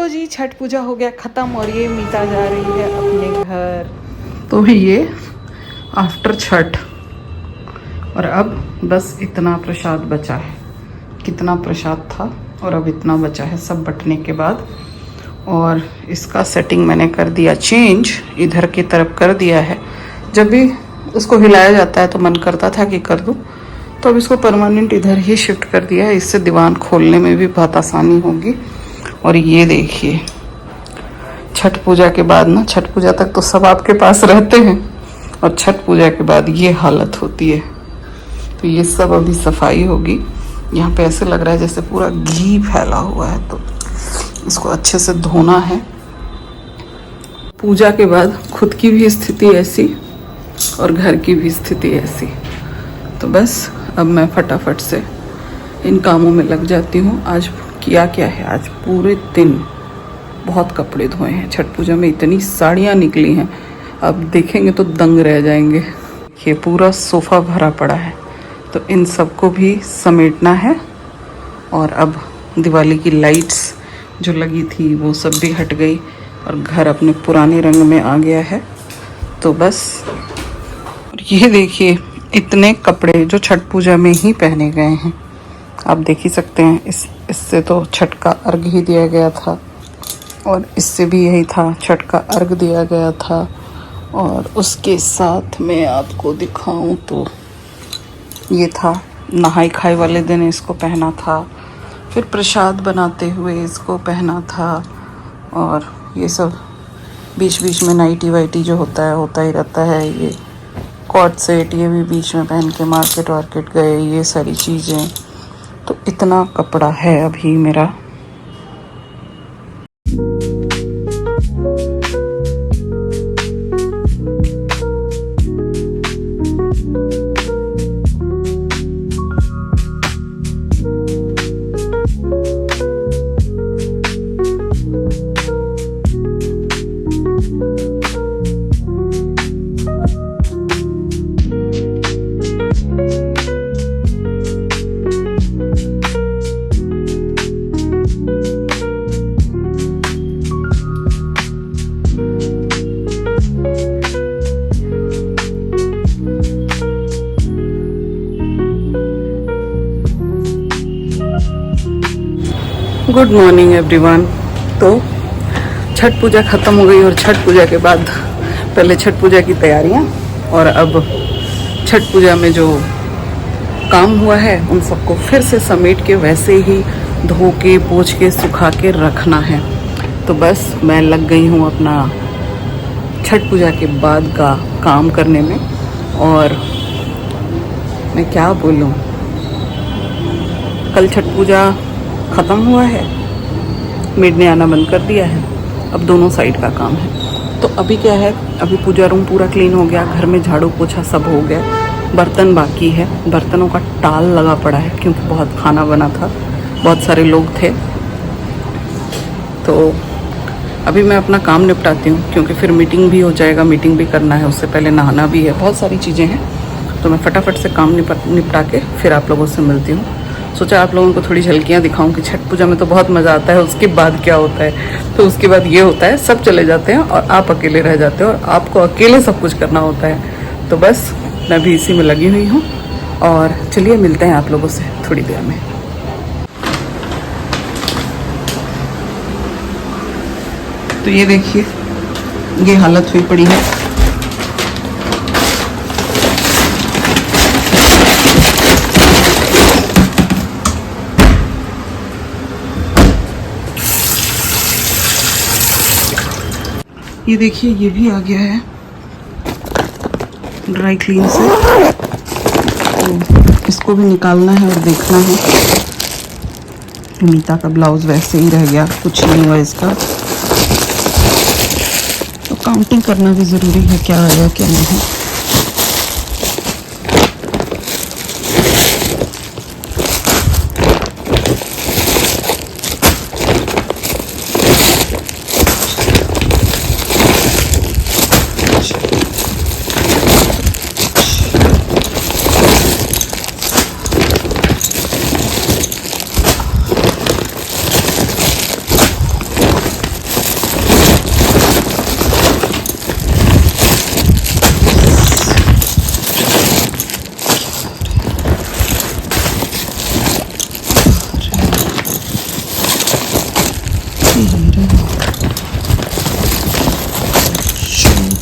तो जी छठ पूजा हो गया ख़त्म और ये मीता जा रही है अपने घर। तो ये आफ्टर छठ और अब बस इतना प्रसाद बचा है। कितना प्रसाद था और अब इतना बचा है सब बंटने के बाद। और इसका सेटिंग मैंने कर दिया चेंज, इधर की तरफ कर दिया है। जब भी उसको हिलाया जाता है तो मन करता था कि कर दूं, तो अब इसको परमानेंट इधर ही शिफ्ट कर दिया है। इससे दीवान खोलने में भी बहुत आसानी होगी। और ये देखिए छठ पूजा के बाद ना, छठ पूजा तक तो सब आपके पास रहते हैं और छठ पूजा के बाद ये हालत होती है। तो ये सब अभी सफाई होगी। यहाँ पे ऐसे लग रहा है जैसे पूरा घी फैला हुआ है, तो इसको अच्छे से धोना है। पूजा के बाद खुद की भी स्थिति ऐसी और घर की भी स्थिति ऐसी। तो बस अब मैं फटाफट से इन कामों में लग जाती हूँ। आज किया क्या है, आज पूरे दिन बहुत कपड़े धोए हैं। छठ पूजा में इतनी साड़ियाँ निकली हैं, अब देखेंगे तो दंग रह जाएंगे। ये पूरा सोफ़ा भरा पड़ा है, तो इन सबको भी समेटना है। और अब दिवाली की लाइट्स जो लगी थी वो सब भी हट गई और घर अपने पुराने रंग में आ गया है। तो बस ये देखिए इतने कपड़े जो छठ पूजा में ही पहने गए हैं, आप देख ही सकते हैं। इससे तो छठ का अर्घ ही दिया गया था और इससे भी यही था, छठ का अर्घ दिया गया था। और उसके साथ में आपको दिखाऊं तो ये था, नहाई खाई वाले दिन इसको पहना था, फिर प्रसाद बनाते हुए इसको पहना था। और ये सब बीच बीच में नाइटी वाइटी जो होता ही रहता है। ये कॉर्ड सेट ये भी बीच में पहन के मार्केट वार्केट गए, ये सारी चीज़ें। तो इतना कपड़ा है अभी मेरा। Good morning everyone. तो छठ पूजा ख़त्म हो गई और छठ पूजा के बाद पहले छठ पूजा की तैयारियां और अब छठ पूजा में जो काम हुआ है उन सबको फिर से समेट के वैसे ही धो के पोंछ के सुखा के रखना है। तो बस मैं लग गई हूँ अपना छठ पूजा के बाद का काम करने में। और मैं क्या बोलूँ, कल छठ पूजा ख़त्म हुआ है, मेड ने आना बंद कर दिया है, अब दोनों साइड का काम है। तो अभी क्या है, अभी पूजा रूम पूरा क्लीन हो गया, घर में झाड़ू पोछा सब हो गया, बर्तन बाकी है। बर्तनों का टाल लगा पड़ा है क्योंकि बहुत खाना बना था, बहुत सारे लोग थे। तो अभी मैं अपना काम निपटाती हूँ क्योंकि फिर मीटिंग भी हो जाएगा, मीटिंग भी करना है, उससे पहले नहाना भी है, बहुत सारी चीज़ें हैं। तो मैं फटाफट से काम निपटा के फिर आप लोगों से मिलती हूँ। सोचा आप लोगों को थोड़ी झलकियाँ दिखाऊं कि छठ पूजा में तो बहुत मज़ा आता है, उसके बाद क्या होता है। तो उसके बाद ये होता है, सब चले जाते हैं और आप अकेले रह जाते हो और आपको अकेले सब कुछ करना होता है। तो बस मैं भी इसी में लगी हुई हूँ और चलिए मिलते हैं आप लोगों से थोड़ी देर में। तो ये देखिए ये हालत हुई पड़ी है। ये देखिए ये भी आ गया है ड्राई क्लीन से, तो इसको भी निकालना है और देखना है। मीता का ब्लाउज वैसे ही रह गया, कुछ नहीं हुआ इसका। तो काउंटिंग करना भी ज़रूरी है, क्या आया क्या नहीं।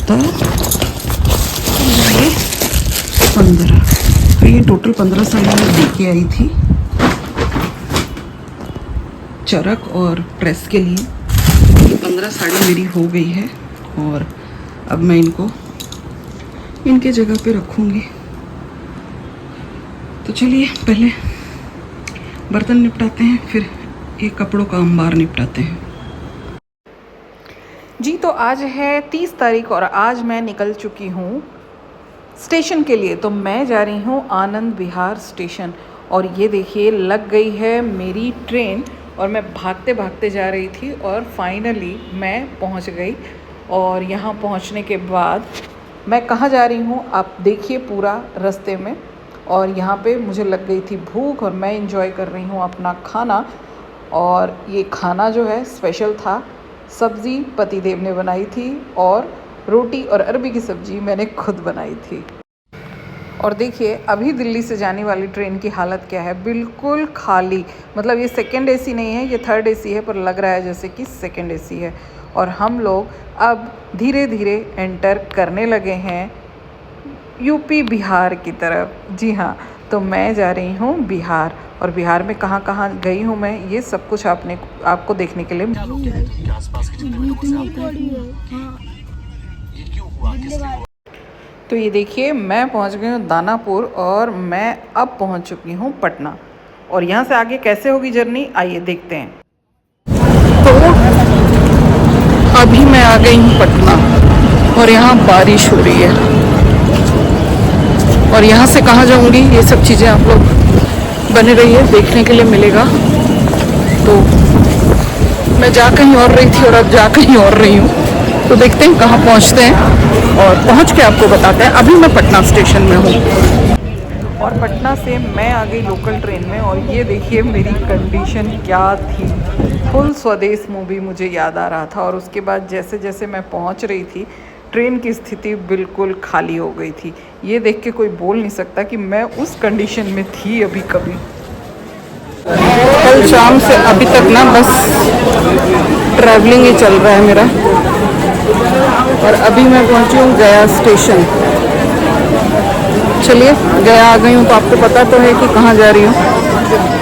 70 ये 15, तो ये टोटल 15 साड़ी में दे के आई थी चरक और प्रेस के लिए। ये 15 साड़ी मेरी हो गई है और अब मैं इनको इनके जगह पे रखूँगी। तो चलिए पहले बर्तन निपटाते हैं, फिर ये कपड़ों का अंबार निपटाते हैं। जी तो आज है 30 तारीख और आज मैं निकल चुकी हूँ स्टेशन के लिए। तो मैं जा रही हूँ आनंद विहार स्टेशन और ये देखिए लग गई है मेरी ट्रेन और मैं भागते भागते जा रही थी और फाइनली मैं पहुँच गई। और यहाँ पहुँचने के बाद मैं कहाँ जा रही हूँ आप देखिए पूरा रास्ते में। और यहाँ पे मुझे लग गई थी भूख और मैं इंजॉय कर रही हूँ अपना खाना। और ये खाना जो है स्पेशल था। सब्ज़ी पतिदेव ने बनाई थी और रोटी और अरबी की सब्ज़ी मैंने खुद बनाई थी। और देखिए अभी दिल्ली से जाने वाली ट्रेन की हालत क्या है, बिल्कुल खाली। मतलब ये सेकंड एसी नहीं है, ये थर्ड एसी है, पर लग रहा है जैसे कि सेकंड एसी है। और हम लोग अब धीरे धीरे एंटर करने लगे हैं यूपी बिहार की तरफ। जी हाँ, तो मैं जा रही हूँ बिहार और बिहार में कहाँ कहाँ गई हूँ मैं, ये सब कुछ आपको देखने के लिए। तो ये देखिए मैं पहुँच गई हूँ दानापुर और मैं अब पहुँच चुकी हूँ पटना। और यहाँ से आगे कैसे होगी जर्नी आइए देखते हैं। तो अभी मैं आ गई हूँ पटना और यहाँ बारिश हो रही है और यहाँ से कहाँ जाऊँगी ये सब चीज़ें आप लोग बने रहिए, देखने के लिए मिलेगा। तो मैं जा कहीं और रही थी और अब जा कहीं और रही हूँ, तो देखते हैं कहाँ पहुँचते हैं और पहुँच के आपको बताते हैं। अभी मैं पटना स्टेशन में हूँ और पटना से मैं आ गई लोकल ट्रेन में और ये देखिए मेरी कंडीशन क्या थी। फुल स्वदेश मूवी मुझे याद आ रहा था। और उसके बाद जैसे जैसे मैं पहुँच रही थी ट्रेन की स्थिति बिल्कुल खाली हो गई थी। ये देख के कोई बोल नहीं सकता कि मैं उस कंडीशन में थी अभी कभी। कल शाम से अभी तक ना बस ट्रैवलिंग ही चल रहा है मेरा। और अभी मैं पहुंची हूँ गया स्टेशन। चलिए गया आ गई हूँ तो आपको पता तो है कि कहाँ जा रही हूँ।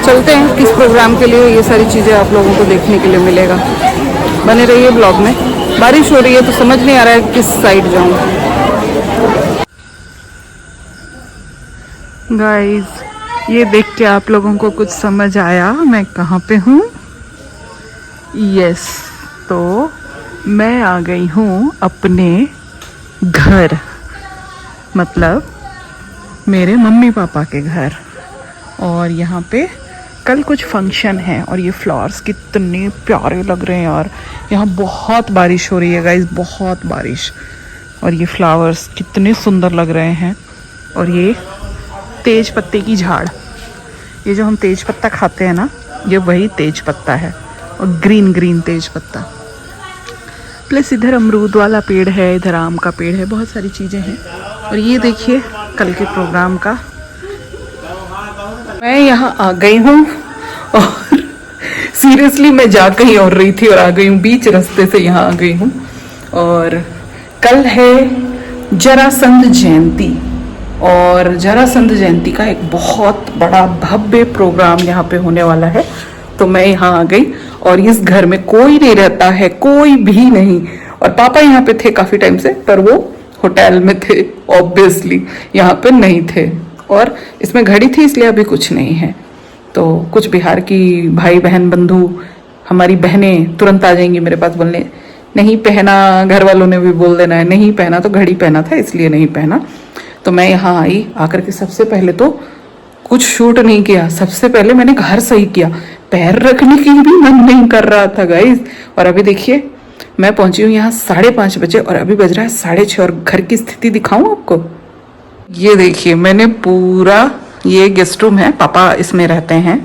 चलते हैं किस प्रोग्राम के लिए, ये सारी चीज़ें आप लोगों को देखने के लिए मिलेगा। बने रहिए ब्लॉग में। बारिश हो रही है तो समझ नहीं आ रहा है किस साइड जाऊँ। गाइस ये देख के आप लोगों को कुछ समझ आया मैं कहाँ पे हूँ? यस, तो मैं आ गई हूँ अपने घर, मतलब मेरे मम्मी पापा के घर। और यहाँ पे कल कुछ फंक्शन है और ये फ्लावर्स कितने प्यारे लग रहे हैं यार। यहाँ बहुत बारिश हो रही है गाइस, बहुत बारिश। और ये फ्लावर्स कितने सुंदर लग रहे हैं। और ये तेज पत्ते की झाड़, ये जो हम तेज पत्ता खाते हैं ना, ये वही तेज पत्ता है और ग्रीन ग्रीन तेज पत्ता। प्लस इधर अमरूद वाला पेड़ है, इधर आम का पेड़ है, बहुत सारी चीज़ें हैं। और ये देखिए कल के प्रोग्राम का। मैं यहाँ आ गई हूँ और सीरियसली मैं जा कहीं और रही थी और आ गई हूँ बीच रास्ते से यहाँ आ गई हूँ। और कल है जरासंध जयंती और जरासंध जयंती का एक बहुत बड़ा भव्य प्रोग्राम यहाँ पे होने वाला है। तो मैं यहाँ आ गई और इस घर में कोई नहीं रहता है, कोई भी नहीं। और पापा यहाँ पे थे काफी टाइम से, पर वो होटल में थे, ऑब्वियसली यहाँ पे नहीं थे। और इसमें घड़ी थी इसलिए अभी कुछ नहीं है। तो कुछ बिहार की भाई बहन बंधु, हमारी बहनें तुरंत आ जाएंगी मेरे पास बोलने, नहीं पहना, घर वालों ने भी बोल देना है नहीं पहना, तो घड़ी पहना था इसलिए नहीं पहना। तो मैं यहाँ आई, आकर के सबसे पहले तो कुछ शूट नहीं किया, सबसे पहले मैंने घर सही किया, पैर रखने की भी मन नहीं कर रहा था गाइस। और अभी देखिए मैं पहुंची हूँ यहाँ 5:30 बजे और अभी बज रहा है 6:30। और घर की स्थिति दिखाऊं आपको, ये देखिए मैंने पूरा, ये गेस्ट रूम है, पापा इसमें रहते हैं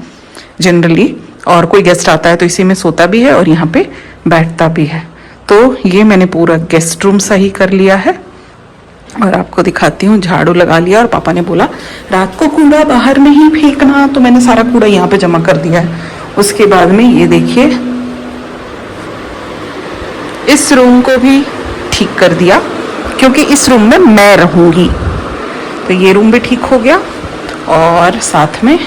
जनरली, और कोई गेस्ट आता है तो इसी में सोता भी है और यहाँ पे बैठता भी है। तो ये मैंने पूरा गेस्ट रूम सही कर लिया है और आपको दिखाती हूँ। झाड़ू लगा लिया और पापा ने बोला रात को कूड़ा बाहर नहीं फेंकना, तो मैंने सारा कूड़ा यहाँ पे जमा कर दिया है। उसके बाद में ये देखिए इस रूम को भी ठीक कर दिया क्योंकि इस रूम में मैं रहूँगी। तो ये रूम भी ठीक हो गया और साथ में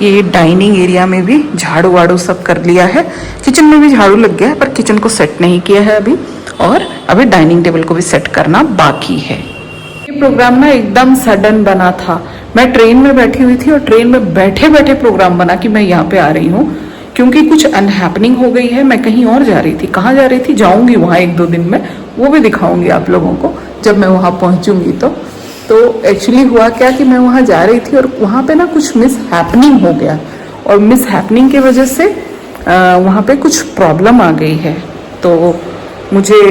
ये डाइनिंग एरिया में भी झाड़ू वाड़ू सब कर लिया है। किचन में भी झाड़ू लग गया है पर किचन को सेट नहीं किया है अभी, और अभी डाइनिंग टेबल को भी सेट करना बाकी है। ये प्रोग्राम ना एकदम सडन बना था। मैं ट्रेन में बैठी हुई थी और ट्रेन में बैठे बैठे प्रोग्राम बना कि मैं यहाँ पे आ रही हूँ, क्योंकि कुछ अनहैपनिंग हो गई है। मैं कहीं और जा रही थी। कहाँ जा रही थी, जाऊंगी वहाँ 1-2 दिन में, वो भी दिखाऊंगी आप लोगों को जब मैं वहाँ पहुँचूंगी। तो एक्चुअली हुआ क्या कि मैं वहाँ जा रही थी और वहाँ पे ना कुछ मिस हैपनिंग हो गया, और मिस हैपनिंग की वजह से वहाँ पे कुछ प्रॉब्लम आ गई है। तो मुझे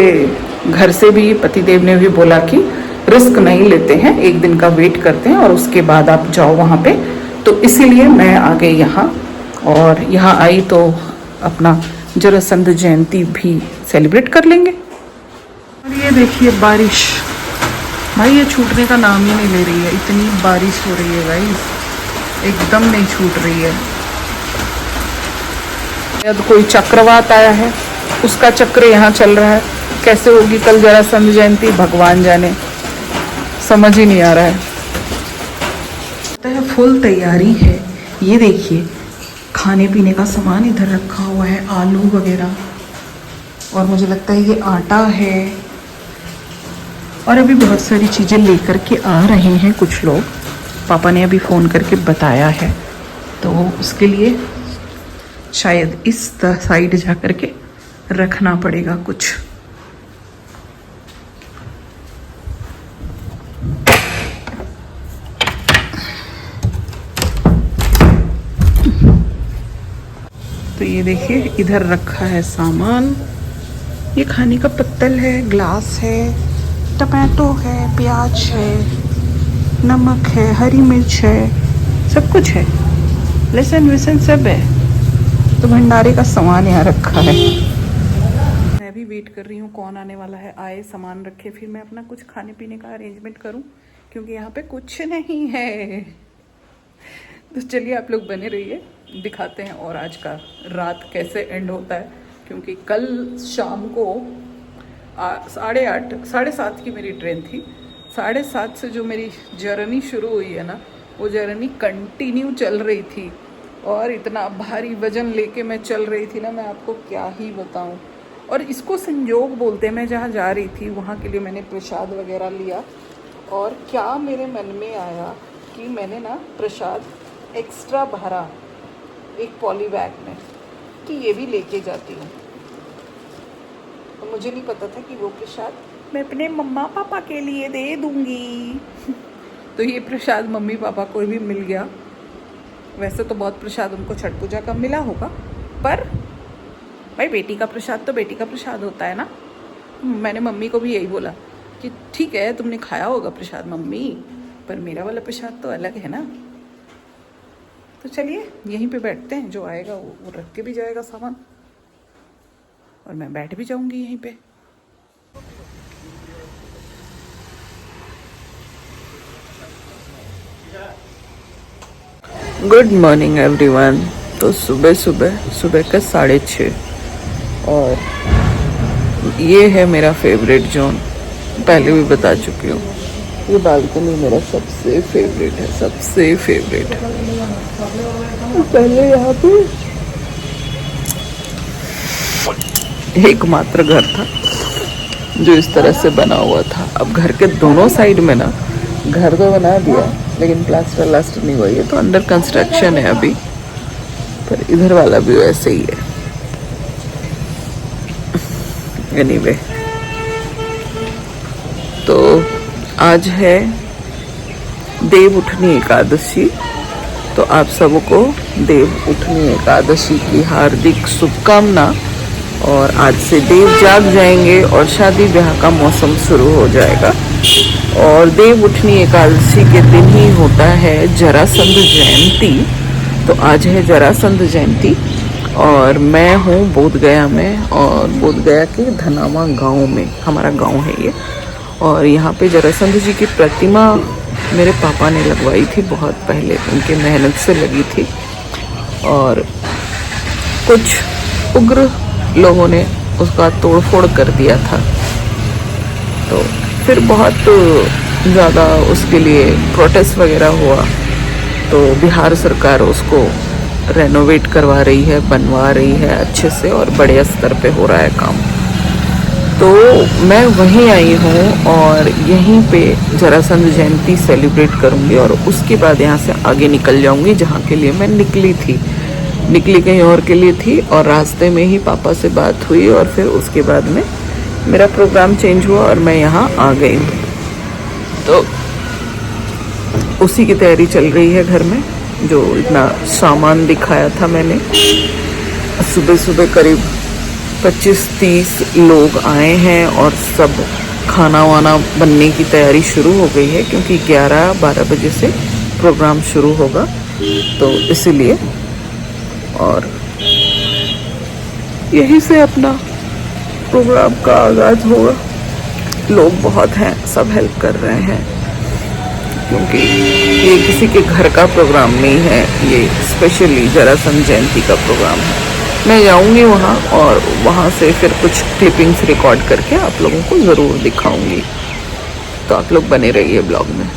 घर से भी पतिदेव ने भी बोला कि रिस्क नहीं लेते हैं, 1 दिन का वेट करते हैं और उसके बाद आप जाओ वहाँ पे। तो इसीलिए मैं आ गई यहाँ, और यहाँ आई तो अपना जरासंध जयंती भी सेलिब्रेट कर लेंगे। और ये देखिए बारिश, भाई ये छूटने का नाम ही नहीं ले रही है। इतनी बारिश हो रही है भाई, एकदम नहीं छूट रही है। शायद कोई चक्रवात आया है, उसका चक्र यहाँ चल रहा है। कैसे होगी कल जरासंध जयंती, भगवान जाने, समझ ही नहीं आ रहा है। फुल तैयारी है। ये देखिए खाने पीने का सामान इधर रखा हुआ है, आलू वगैरह, और मुझे लगता है ये आटा है, और अभी बहुत सारी चीज़ें लेकर के आ रहे हैं कुछ लोग। पापा ने अभी फ़ोन करके बताया है, तो उसके लिए शायद इस साइड जा कर के रखना पड़ेगा कुछ। तो ये देखिए इधर रखा है सामान। ये खाने का पत्तल है, ग्लास है, टमाटो है, प्याज है, नमक है, हरी मिर्च है, सब कुछ है, लहसुन वहसुन सब है। तो भंडारे का सामान यहाँ रखा है। मैं भी वेट कर रही हूँ कौन आने वाला है, आए सामान रखे, फिर मैं अपना कुछ खाने पीने का अरेंजमेंट करूँ, क्योंकि यहाँ पे कुछ नहीं है। तो चलिए आप लोग बने रहिए, दिखाते हैं और आज का रात कैसे एंड होता है। क्योंकि कल शाम को 8:30 7:30 की मेरी ट्रेन थी। 7:30 से जो मेरी जर्नी शुरू हुई है ना, वो जर्नी कंटिन्यू चल रही थी, और इतना भारी वजन लेके मैं चल रही थी ना, मैं आपको क्या ही बताऊं। और इसको संयोग बोलते हैं। मैं जहाँ जा रही थी वहाँ के लिए मैंने प्रसाद वगैरह लिया, और क्या मेरे मन में आया कि मैंने ना प्रसाद एक्स्ट्रा भरा एक पॉली बैग में, कि ये भी लेके जाती हूँ। तो मुझे नहीं पता था कि वो प्रसाद मैं अपने मम्मा पापा के लिए दे दूँगी। तो ये प्रसाद मम्मी पापा को भी मिल गया। वैसे तो बहुत प्रसाद उनको छठ पूजा का मिला होगा, पर भाई बेटी का प्रसाद तो बेटी का प्रसाद होता है ना। मैंने मम्मी को भी यही बोला कि ठीक है तुमने खाया होगा प्रसाद मम्मी, पर मेरा वाला प्रसाद तो अलग है ना। तो चलिए यहीं पे बैठते हैं, जो आएगा वो रख के भी जाएगा सामान, और मैं बैठ भी जाऊंगी यहीं पे। Good morning everyone. तो सुबह का 6:30, और ये है मेरा फेवरेट जोन, पहले भी बता चुकी हूँ। ये बालकनी मेरा सबसे फेवरेट है, सबसे फेवरेट है। पहले यहाँ पे एकमात्र घर था जो इस तरह से बना हुआ था। अब घर के दोनों साइड में ना घर तो बना दिया, लेकिन प्लास्टर नहीं हुआ। ये तो अंडर कंस्ट्रक्शन है अभी, पर इधर वाला भी वैसे ही है। एनीवे, तो आज है देव उठनी एकादशी, तो आप सबको देव उठनी एकादशी की हार्दिक शुभकामना। और आज से देव जाग जाएंगे और शादी ब्याह का मौसम शुरू हो जाएगा। और देव उठनी एकादशी के दिन ही होता है जरासंध जयंती। तो आज है जरासंध जयंती, और मैं हूँ बोधगया में, और बोधगया के धनावा गांव में हमारा गांव है ये। और यहाँ पे जरासंध जी की प्रतिमा मेरे पापा ने लगवाई थी बहुत पहले, उनके मेहनत से लगी थी, और कुछ उग्र लोगों ने उसका तोड़फोड़ कर दिया था। तो फिर बहुत ज़्यादा उसके लिए प्रोटेस्ट वगैरह हुआ, तो बिहार सरकार उसको रेनोवेट करवा रही है, बनवा रही है अच्छे से, और बड़े स्तर पे हो रहा है काम। तो मैं वहीं आई हूँ और यहीं पे जरासंध जयंती सेलिब्रेट करूँगी, और उसके बाद यहाँ से आगे निकल जाऊँगी जहाँ के लिए मैं निकली थी। निकली कहीं और के लिए थी, और रास्ते में ही पापा से बात हुई, और फिर उसके बाद में मेरा प्रोग्राम चेंज हुआ और मैं यहाँ आ गई हूँ। तो उसी की तैयारी चल रही है घर में। जो इतना सामान दिखाया था मैंने, सुबह सुबह करीब 25-30 लोग आए हैं, और सब खाना वाना बनने की तैयारी शुरू हो गई है, क्योंकि 11-12 बजे से प्रोग्राम शुरू होगा, तो इसीलिए। और यहीं से अपना प्रोग्राम का आगाज़ होगा। लोग बहुत हैं, सब हेल्प कर रहे हैं, क्योंकि ये किसी के घर का प्रोग्राम नहीं है, ये स्पेशली जरासंध जयंती का प्रोग्राम है। मैं जाऊंगी वहाँ, और वहाँ से फिर कुछ क्लिपिंग्स रिकॉर्ड करके आप लोगों को ज़रूर दिखाऊंगी, तो आप लोग बने रहिए ब्लॉग में।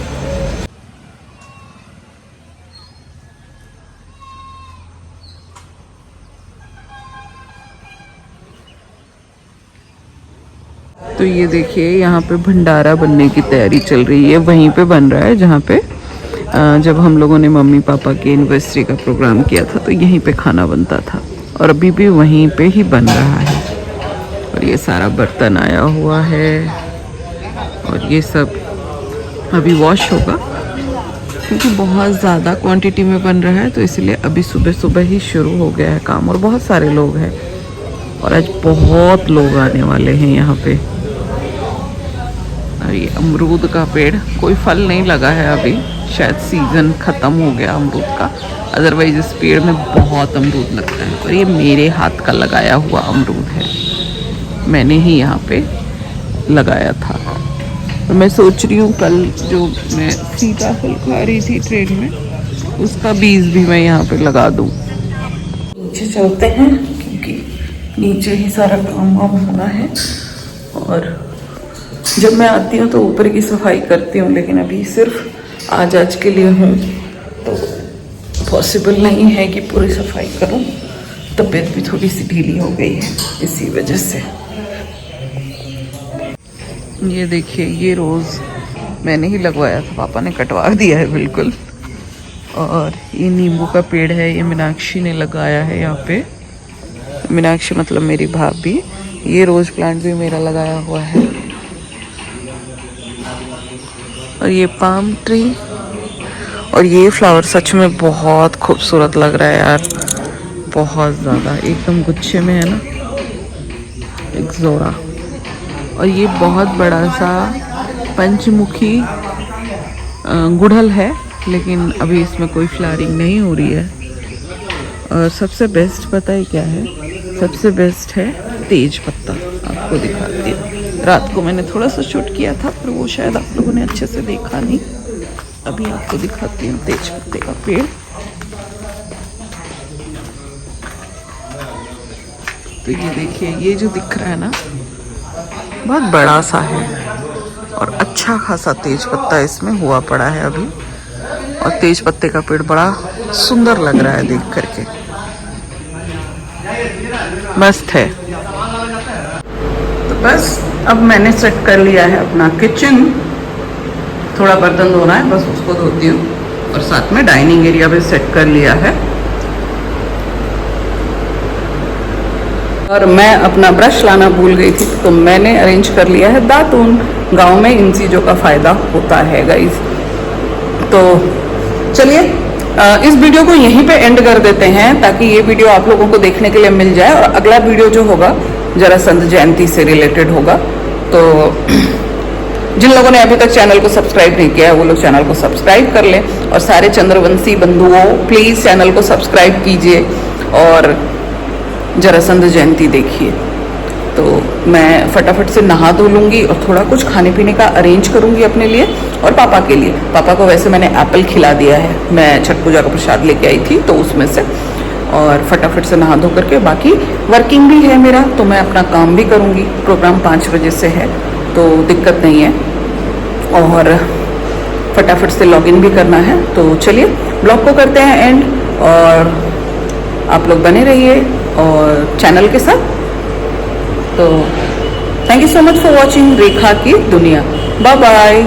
तो ये देखिए, यहाँ पे भंडारा बनने की तैयारी चल रही है। वहीं पे बन रहा है जहाँ पे जब हम लोगों ने मम्मी पापा के एनिवर्सरी का प्रोग्राम किया था, तो यहीं पे खाना बनता था, और अभी भी वहीं पे ही बन रहा है। और ये सारा बर्तन आया हुआ है, और ये सब अभी वॉश होगा, क्योंकि बहुत ज़्यादा क्वांटिटी में बन रहा है, तो इसलिए अभी सुबह सुबह ही शुरू हो गया है काम। और बहुत सारे लोग हैं, और आज बहुत लोग आने वाले हैं यहाँ पे। और ये अमरूद का पेड़, कोई फल नहीं लगा है अभी, शायद सीज़न ख़त्म हो गया अमरूद का, अदरवाइज इस पेड़ में बहुत अमरूद लगता है। और ये मेरे हाथ का लगाया हुआ अमरूद है, मैंने ही यहाँ पे लगाया था। तो मैं सोच रही हूँ कल जो मैं सीताफल खा रही थी ट्रेन में, उसका बीज भी मैं यहाँ पे लगा दूँ। नीचे चलते हैं, क्योंकि नीचे ही सारा काम वाम होना है। और जब मैं आती हूँ तो ऊपर की सफाई करती हूँ, लेकिन अभी सिर्फ आज के लिए हूँ, तो पॉसिबल नहीं है कि पूरी सफाई करूँ। तबीयत भी थोड़ी सी ढीली हो गई है इसी वजह से। ये देखिए, ये रोज़ मैंने ही लगवाया था, पापा ने कटवा दिया है बिल्कुल। और ये नींबू का पेड़ है, ये मीनाक्षी ने लगाया है यहाँ पे। मीनाक्षी मतलब मेरी भाभी। ये रोज़ प्लांट भी मेरा लगाया हुआ है। और ये पाम ट्री, और ये फ्लावर सच में बहुत खूबसूरत लग रहा है यार, बहुत ज़्यादा, एकदम गुच्छे में है ना, एक जोड़ा। और ये बहुत बड़ा सा पंचमुखी गुड़हल है, लेकिन अभी इसमें कोई फ्लावरिंग नहीं हो रही है। और सबसे बेस्ट पता है क्या है? सबसे बेस्ट है तेज पत्ता। आपको दिखाती हूँ, रात को मैंने थोड़ा सा शूट किया था, पर वो शायद आप लोगों ने अच्छे से देखा नहीं। अभी आपको दिखाती हूँ तेज पत्ते का पेड़। तो ये देखिए, ये जो दिख रहा है ना, बहुत बड़ा सा है, और अच्छा खासा तेज पत्ता इसमें हुआ पड़ा है अभी। और तेज पत्ते का पेड़ बड़ा सुंदर लग रहा है देख करके, मस्त है। तो बस अब मैंने सेट कर लिया है अपना किचन। थोड़ा बर्तन धोना है, बस उसको धोती हूँ, और साथ में डाइनिंग एरिया भी सेट कर लिया है। और मैं अपना ब्रश लाना भूल गई थी, तो मैंने अरेंज कर लिया है दातून। गांव में इन चीज़ों का फ़ायदा होता है गाइस। तो चलिए इस वीडियो को यहीं पे एंड कर देते हैं, ताकि ये वीडियो आप लोगों को देखने के लिए मिल जाए। और अगला वीडियो जो होगा जरासंध जयंती से रिलेटेड होगा। तो जिन लोगों ने अभी तक चैनल को सब्सक्राइब नहीं किया है, वो लोग चैनल को सब्सक्राइब कर लें। और सारे चंद्रवंशी बंधुओं, प्लीज़ चैनल को सब्सक्राइब कीजिए और जरासंध जयंती देखिए। तो मैं फटाफट से नहा धो लूँगी, और थोड़ा कुछ खाने पीने का अरेंज करूँगी अपने लिए और पापा के लिए। पापा को वैसे मैंने एप्पल खिला दिया है, मैं छठ पूजा का प्रसाद लेके आई थी, तो उसमें से। और फटाफट से नहा धो करके, बाकी वर्किंग भी है मेरा, तो मैं अपना काम भी करूँगी। प्रोग्राम 5 बजे से है, तो दिक्कत नहीं है। और फटाफट से लॉगिन भी करना है। तो चलिए ब्लॉग को करते हैं एंड, और आप लोग बने रहिए और चैनल के साथ। तो thank you so much for watching Rekha की दुनिया। Bye bye.